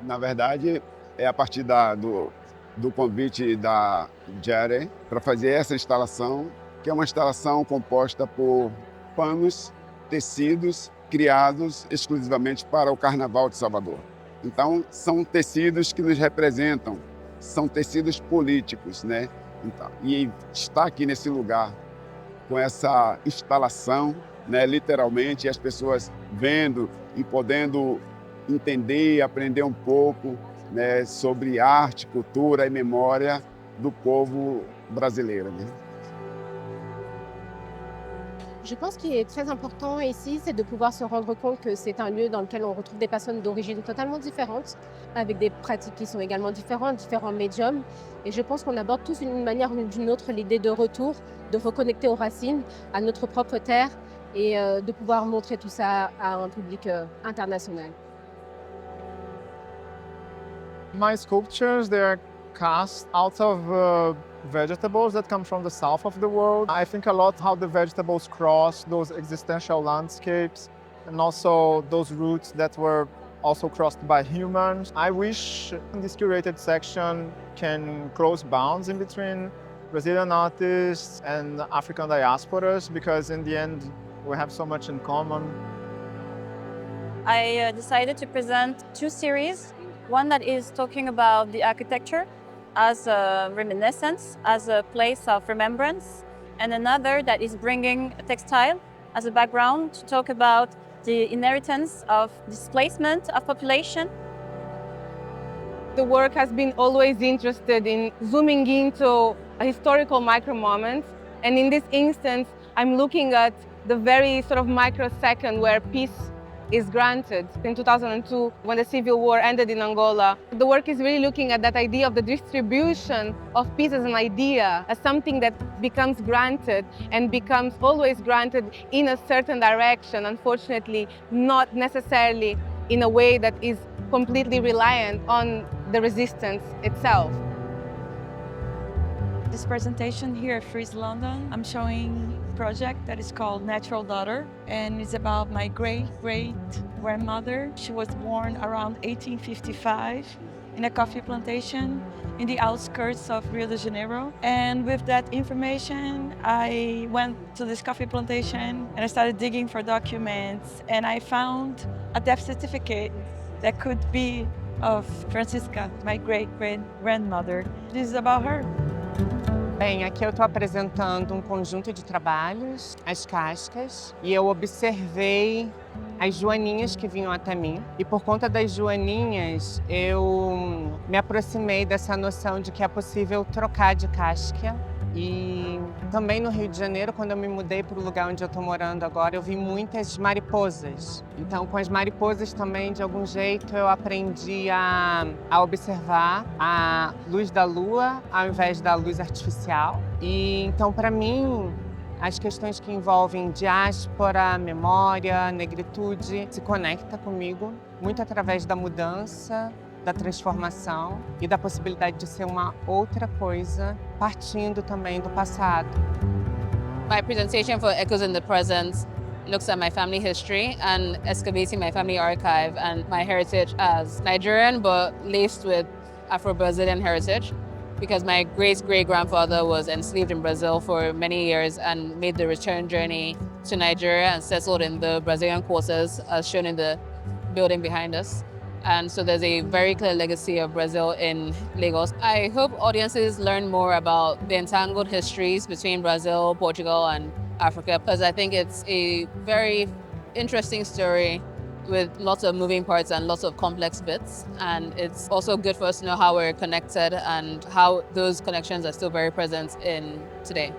Na verdade, é a partir do convite da Jerry para fazer essa instalação, que é uma instalação composta por panos, tecidos criados exclusivamente para o Carnaval de Salvador. Então, são tecidos que nos representam, são tecidos políticos, né? Então, e estar aqui nesse lugar com essa instalação, né, literalmente, as pessoas vendo e podendo entender, aprender um pouco, né, sobre arte, cultura et memória do povo brasileiro, né? Je pense qu'il est très important ici, c'est de pouvoir se rendre compte que c'est un lieu dans lequel on retrouve des personnes d'origine totalement différentes, avec des pratiques qui sont également différentes, différents médiums. Et je pense qu'on aborde tous d'une manière ou d'une autre l'idée de retour, de reconnecter aux racines, à notre propre terre et de pouvoir montrer tout ça à un public international. My sculptures, they're cast out of vegetables that come from the south of the world. I think a lot how the vegetables cross those existential landscapes and also those roots that were also crossed by humans. I wish this curated section can close bounds in between Brazilian artists and African diasporas, because in the end, we have so much in common. I decided to present two series. One that is talking about the architecture as a reminiscence, as a place of remembrance, and another that is bringing a textile as a background to talk about the inheritance of displacement of population. The work has been always interested in zooming into a historical micro moment, and in this instance, I'm looking at the very sort of microsecond where peace is granted in 2002 when the civil war ended in Angola. The work is really looking at that idea of the distribution of peace as an idea, as something that becomes granted and becomes always granted in a certain direction, unfortunately, not necessarily in a way that is completely reliant on the resistance itself. This presentation here at FriezeLondon, I'm showing a project that is called Natural Daughter, and it's about my great-great-grandmother. She was born around 1855 in a coffee plantation in the outskirts of Rio de Janeiro. And with that information, I went to this coffee plantation and I started digging for documents, and I found a death certificate that could be of Francisca, my great-great-grandmother. This is about her. Bem, aqui eu estou apresentando um conjunto de trabalhos, as cascas, e eu observei as joaninhas que vinham até mim. E por conta das joaninhas, eu me aproximei dessa noção de que é possível trocar de casca. E também no Rio de Janeiro, quando eu me mudei para o lugar onde eu estou morando agora, eu vi muitas mariposas. Então, com as mariposas também, de algum jeito, eu aprendi a observar a luz da lua ao invés da luz artificial. E então, para mim, as questões que envolvem diáspora, memória, negritude, se conecta comigo muito através da mudança, da transformação e da possibilidade de ser uma outra coisa, partindo também do passado. My presentation for Echoes in the Present looks at my family history and excavating my family archive and my heritage as Nigerian, but laced with Afro-Brazilian heritage, because my great-great-grandfather was enslaved in Brazil for many years and made the return journey to Nigeria and settled in the Brazilian quarters, as shown in the building behind us. And so there's a very clear legacy of Brazil in Lagos. I hope audiences learn more about the entangled histories between Brazil, Portugal, and Africa, because I think it's a very interesting story with lots of moving parts and lots of complex bits. And it's also good for us to know how we're connected and how those connections are still very present in today.